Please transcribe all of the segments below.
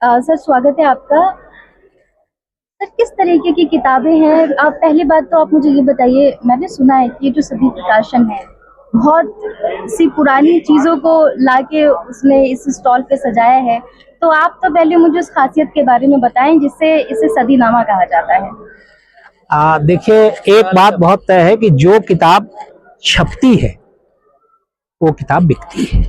Sir स्वागत है आपका। सर किस तरीके की किताबें हैं? आप पहली बात तो आप मुझे ये बताइए, मैंने सुना है कि ये जो सदी प्रकाशन है बहुत सी पुरानी चीजों को लाके उसने इस स्टॉल पे सजाया है। तो आप तो पहले मुझे उस खासियत के बारे में बताएं जिससे इसे सदीनामा कहा जाता है। देखिए, एक बात बहुत तय है कि जो किताब छपती है वो किताब बिकती है।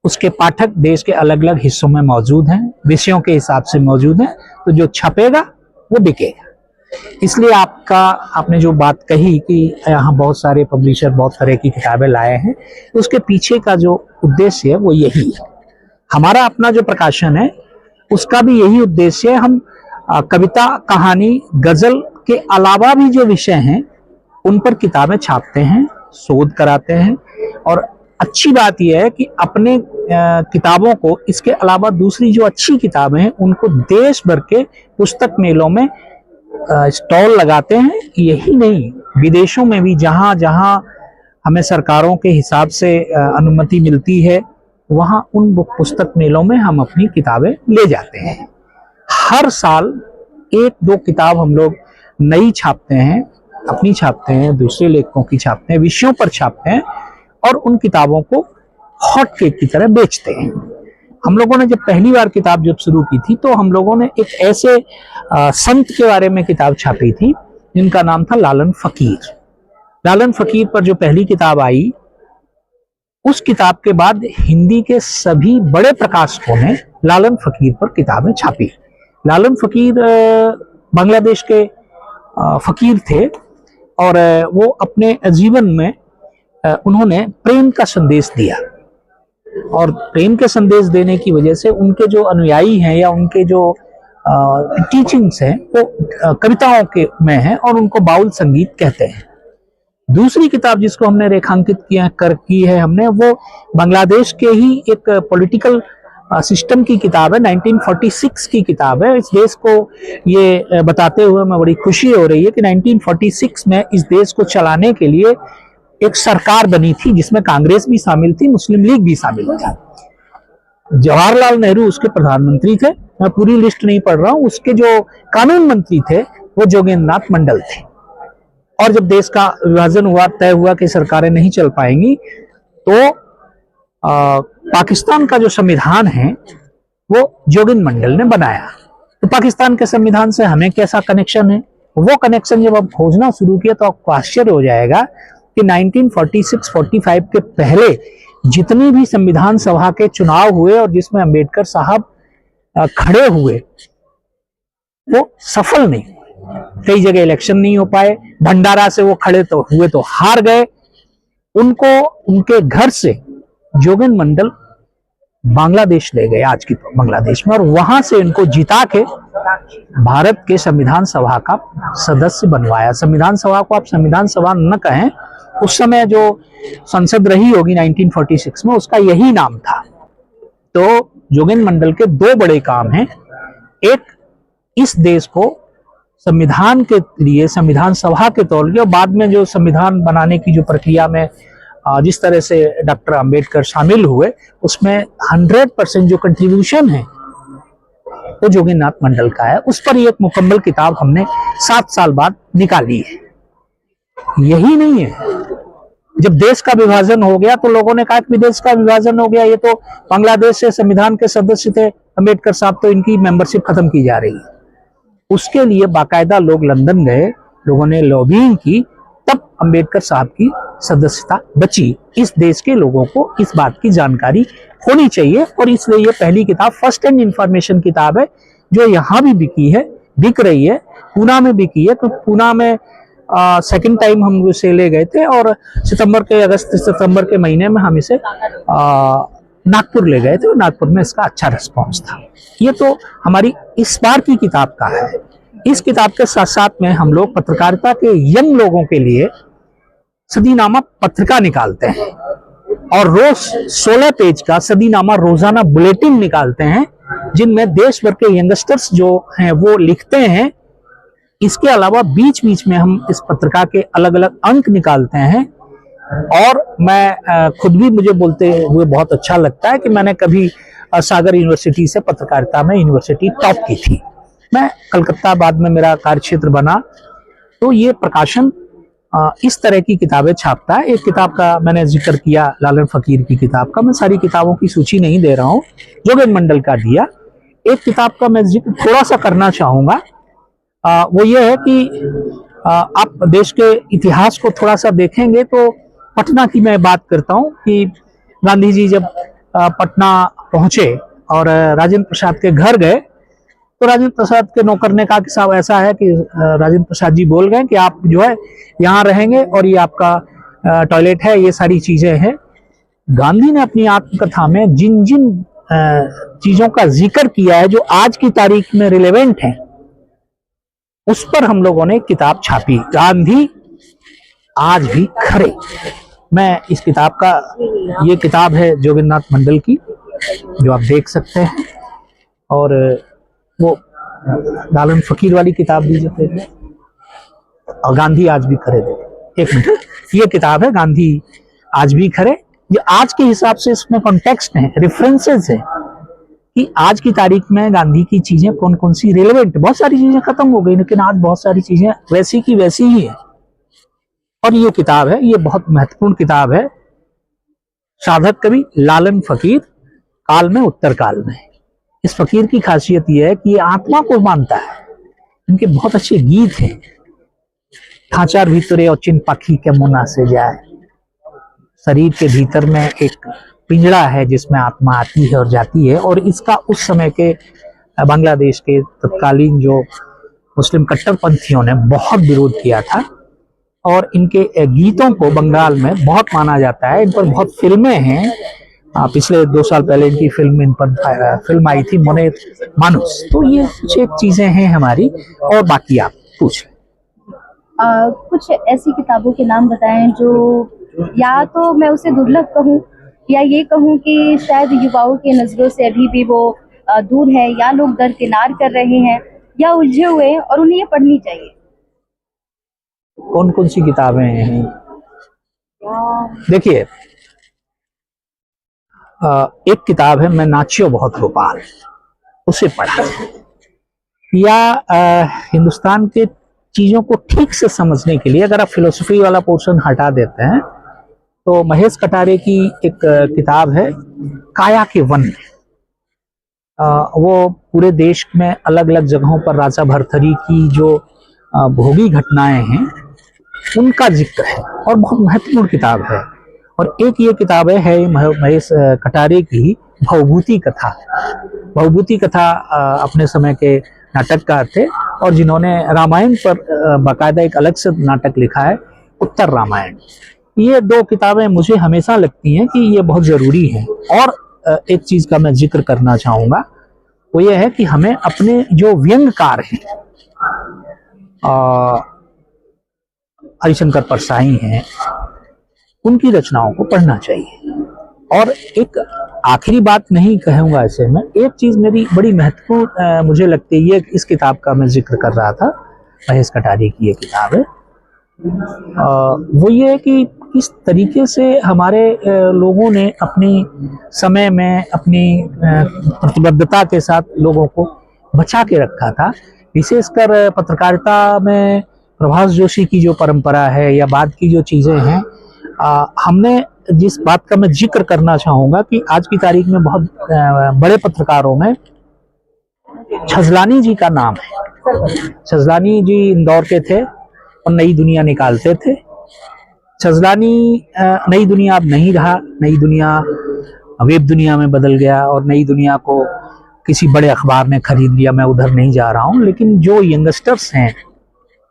उसके पाठक देश के अलग अलग हिस्सों में मौजूद हैं, विषयों के हिसाब से मौजूद हैं, तो जो छपेगा वो बिकेगा। इसलिए आपने जो बात कही कि यहाँ बहुत सारे पब्लिशर बहुत तरह की किताबें लाए हैं, तो उसके पीछे का जो उद्देश्य है वो यही है। हमारा अपना जो प्रकाशन है उसका भी यही उद्देश्य है। हम कविता, कहानी, गजल के अलावा भी जो विषय हैं उन पर किताबें छापते हैं, शोध कराते हैं। और अच्छी बात यह है कि अपने किताबों को इसके अलावा दूसरी जो अच्छी किताबें हैं उनको देश भर के पुस्तक मेलों में स्टॉल लगाते हैं। यही नहीं, विदेशों में भी जहां जहां हमें सरकारों के हिसाब से अनुमति मिलती है वहां उन पुस्तक मेलों में हम अपनी किताबें ले जाते हैं। हर साल एक दो किताब हम लोग नई छापते हैं, अपनी छापते हैं, दूसरे लेखकों की छापते हैं, विषयों पर छापते हैं और उन किताबों को हॉट केक की तरह बेचते हैं। हम लोगों ने जब पहली बार किताब जब शुरू की थी तो हम लोगों ने एक ऐसे संत के बारे में किताब छापी थी जिनका नाम था लालन फकीर। लालन फकीर पर जो पहली किताब आई, उस किताब के बाद हिंदी के सभी बड़े प्रकाशकों ने लालन फकीर पर किताबें छापी। लालन फकीर बांग्लादेश के फकीर थे और वो अपने जीवन में उन्होंने प्रेम का संदेश दिया और प्रेम के संदेश देने की वजह से उनके जो अनुयायी हैं या उनके जो टीचिंग्स हैं वो कविताओं के में हैं और उनको बाउल संगीत कहते हैं। दूसरी किताब जिसको हमने रेखांकित की है हमने, वो बांग्लादेश के ही एक पॉलिटिकल सिस्टम की किताब है, 1946 की किताब है। इस देश को ये बताते हुए मैं बड़ी खुशी हो रही है कि 1946 में इस देश को चलाने के लिए एक सरकार बनी थी जिसमें कांग्रेस भी शामिल थी, मुस्लिम लीग भी शामिल था। जवाहरलाल नेहरू उसके प्रधानमंत्री थे। मैं पूरी लिस्ट नहीं पढ़ रहा हूं। उसके जो कानून मंत्री थे वो जोगेंद्र नाथ मंडल थे। और जब देश का विभाजन हुआ, तय हुआ कि सरकारें नहीं चल पाएंगी, तो पाकिस्तान का जो संविधान है वो जोगिंद्र मंडल ने बनाया। तो पाकिस्तान के संविधान से हमें कैसा कनेक्शन है, वो कनेक्शन जब आप खोजना शुरू किया तो आपको आश्चर्य हो जाएगा कि 1946-45 के पहले जितनी भी संविधान सभा के चुनाव हुए और जिसमें अंबेडकर साहब खड़े हुए वो सफल नहीं हुए। कई जगह इलेक्शन नहीं हो पाए, भंडारा से वो खड़े तो हुए तो हार गए। उनको उनके घर से जोगिंद्र मंडल बांग्लादेश ले गए, आज की बांग्लादेश में, और वहां से इनको जिता के भारत के संविधान सभा का सदस्य बनवाया। संविधान सभा को आप संविधान सभा न कहें, उस समय जो संसद रही होगी 1946 में उसका यही नाम था। तो जोगिंद्र मंडल के दो बड़े काम हैं। एक, इस देश को संविधान के लिए संविधान सभा के तौर पर, और बाद में जो संविधान बनाने की जो प्रक्रिया में जिस तरह से डॉक्टर अंबेडकर शामिल हुए उसमें 100% जो कंट्रीब्यूशन है वो जोगिंद्र नाथ मंडल का है। उस पर एक मुकम्मल किताब हमने 7 साल बाद निकाली है। यही नहीं है, जब देश का विभाजन हो गया तो लोगों ने कहा कि देश का विभाजन हो गया, ये तो बांग्लादेश से संविधान के सदस्य थे अंबेडकर साहब, तो इनकी मेंबरशिप खत्म की जा रही है। उसके लिए बाकायदा लोग लंदन गए, लोगों ने लॉबिंग की, तब अंबेडकर साहब की सदस्यता बची। इस देश के लोगों को इस बात की जानकारी होनी चाहिए और इसलिए ये पहली किताब फर्स्ट हैंड इंफॉर्मेशन किताब है जो यहाँ भी बिकी है, बिक रही है। पूना में बिकी है, क्योंकि पूना में सेकंड टाइम हम उसे ले गए थे और अगस्त सितंबर के महीने में हम इसे नागपुर ले गए थे और नागपुर में इसका अच्छा रिस्पॉन्स था। ये तो हमारी इस बार की किताब का है। इस किताब के साथ साथ में हम लोग पत्रकारिता के यंग लोगों के लिए सदीनामा पत्रिका निकालते हैं और रोज 16 पेज का सदीनामा रोजाना बुलेटिन निकालते हैं जिनमें देश भर के यंगस्टर्स जो हैं वो लिखते हैं। इसके अलावा बीच बीच में हम इस पत्रिका के अलग अलग अंक निकालते हैं और मैं खुद भी, मुझे बोलते हुए बहुत अच्छा लगता है कि मैंने कभी सागर यूनिवर्सिटी से पत्रकारिता में यूनिवर्सिटी टॉप की थी। मैं कलकत्ता बाद में मेरा कार्यक्षेत्र बना, तो ये प्रकाशन इस तरह की किताबें छापता है। एक किताब का मैंने जिक्र किया, लालन फकीर की किताब का। मैं सारी किताबों की सूची नहीं दे रहा हूँ, जोगेंद्र का दिया। एक किताब का मैं जिक्र थोड़ा सा करना चाहूंगा, वो ये है कि आप देश के इतिहास को थोड़ा सा देखेंगे तो पटना की मैं बात करता हूँ कि गांधी जी जब पटना पहुंचे और राजेंद्र प्रसाद के घर गए, तो राजेंद्र प्रसाद के नौकर ने कहा कि साहब ऐसा है कि राजेंद्र प्रसाद जी बोल गए कि आप जो है यहाँ रहेंगे और ये आपका टॉयलेट है, ये सारी चीजें हैं। गांधी ने अपनी आत्मकथा में जिन जिन चीजों का जिक्र किया है जो आज की तारीख में रिलेवेंट है, उस पर हम लोगों ने किताब छापी, गांधी आज भी खरे। मैं इस किताब का, ये किताब है जोगेंद्रनाथ मंडल की, जो आप देख सकते हैं, और वो लालन फकीर वाली किताब दीजिए, और गांधी आज भी खरे दे। एक मिनट, ये किताब है गांधी आज भी खरे। ये आज के हिसाब से इसमें कॉन्टेक्स्ट है, रेफरेंसेस है कि आज की तारीख में गांधी की चीजें कौन कौन सी रिलेवेंट। बहुत सारी चीजें खत्म हो गई, लेकिन आज बहुत सारी चीजें वैसी की वैसी ही है। और ये किताब है, ये बहुत महत्वपूर्ण किताब है, साधक कवि लालन फकीर, काल में उत्तर काल में। इस फकीर की खासियत यह है कि ये आत्मा को मानता है। इनके बहुत अच्छे गीत हैं, खांचार भीतरे और चिन पाखी के मुना से जाए। शरीर के भीतर में एक पिंजड़ा है जिसमें आत्मा आती है और जाती है, और इसका उस समय के बांग्लादेश के तत्कालीन जो मुस्लिम कट्टरपंथियों ने बहुत विरोध किया था, और इनके गीतों को बंगाल में बहुत माना जाता है। इन पर बहुत फिल्में हैं, पिछले 2 साल पहले इनकी फिल्म, इन पर फिल्म आई थी मोने मानुस। तो ये कुछ एक चीजें हैं हमारी, और बाकी आप पूछ। कुछ ऐसी किताबों के नाम बताएं जो या तो मैं उसे दुर्लभ कहूँ, या ये कहूँ कि शायद युवाओं के नजरों से अभी भी वो दूर है, या लोग दरकिनार कर रहे हैं, या उलझे हुए हैं और उन्हें ये पढ़नी चाहिए। कौन कौन सी किताबें हैं? देखिए, एक किताब है मैं नाचियो बहुत गोपाल, उसे पढ़ा। या हिंदुस्तान के चीजों को ठीक से समझने के लिए अगर आप फिलोसफी वाला पोर्शन हटा देते हैं, तो महेश कटारे की एक किताब है काया के वन। वो पूरे देश में अलग अलग जगहों पर राजा भरथरी की जो भोगी घटनाएं हैं उनका जिक्र है, और बहुत महत्वपूर्ण किताब है। और एक ये किताब है महेश कटारे की भवभूति कथा। भवभूति कथा अपने समय के नाटककार थे, और जिन्होंने रामायण पर बाकायदा एक अलग से नाटक लिखा है, उत्तर रामायण। ये 2 किताबें मुझे हमेशा लगती हैं कि ये बहुत जरूरी हैं। और एक चीज का मैं जिक्र करना चाहूंगा, वो ये है कि हमें अपने जो व्यंग्यकार हैं, हरिशंकर परसाई हैं, उनकी रचनाओं को पढ़ना चाहिए। और एक आखिरी बात नहीं कहूंगा ऐसे में, एक चीज मेरी बड़ी महत्वपूर्ण मुझे लगती है, ये इस किताब का मैं जिक्र कर रहा था, महेश कटारे की ये किताब है, वो ये है कि किस तरीके से हमारे लोगों ने अपनी समय में अपनी प्रतिबद्धता के साथ लोगों को बचा के रखा था। विशेषकर पत्रकारिता में प्रभास जोशी की जो परंपरा है या बाद की जो चीजें हैं, हमने जिस बात का मैं जिक्र करना चाहूंगा कि आज की तारीख में बहुत बड़े पत्रकारों में छजलानी जी का नाम है। छजलानी जी इंदौर के थे और नई दुनिया निकालते थे। छजलानी नई दुनिया अब नहीं रहा, नई दुनिया वेब दुनिया में बदल गया, और नई दुनिया को किसी बड़े अखबार ने खरीद लिया। मैं उधर नहीं जा रहा हूं, लेकिन जो यंगस्टर्स हैं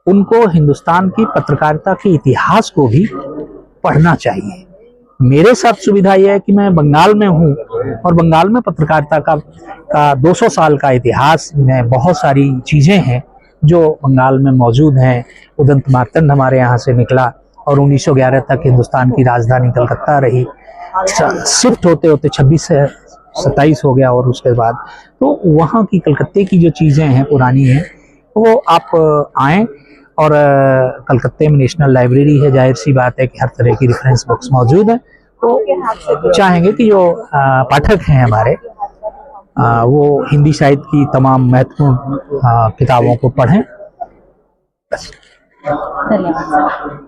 उनको हिंदुस्तान की पत्रकारिता के इतिहास को भी पढ़ना चाहिए। मेरे साथ सुविधा यह है कि मैं बंगाल में हूँ, और बंगाल में पत्रकारिता का 200 साल का इतिहास में बहुत सारी चीजें हैं जो बंगाल में मौजूद हैं। उदंत मार्तंड हमारे यहाँ से निकला, और 1911 तक हिंदुस्तान की राजधानी कलकत्ता रही। शिफ्ट होते होते 26 से 27 हो गया, और उसके बाद तो वहाँ की कलकत्ते की जो चीजें हैं पुरानी हैं, वो आप आएँ। और कलकत्ते में नेशनल लाइब्रेरी है, जाहिर सी बात है कि हर तरह की रेफरेंस बुक्स मौजूद हैं। तो चाहेंगे कि जो पाठक हैं हमारे, वो हिंदी साहित्य की तमाम महत्वपूर्ण किताबों को पढ़ें। धन्यवाद।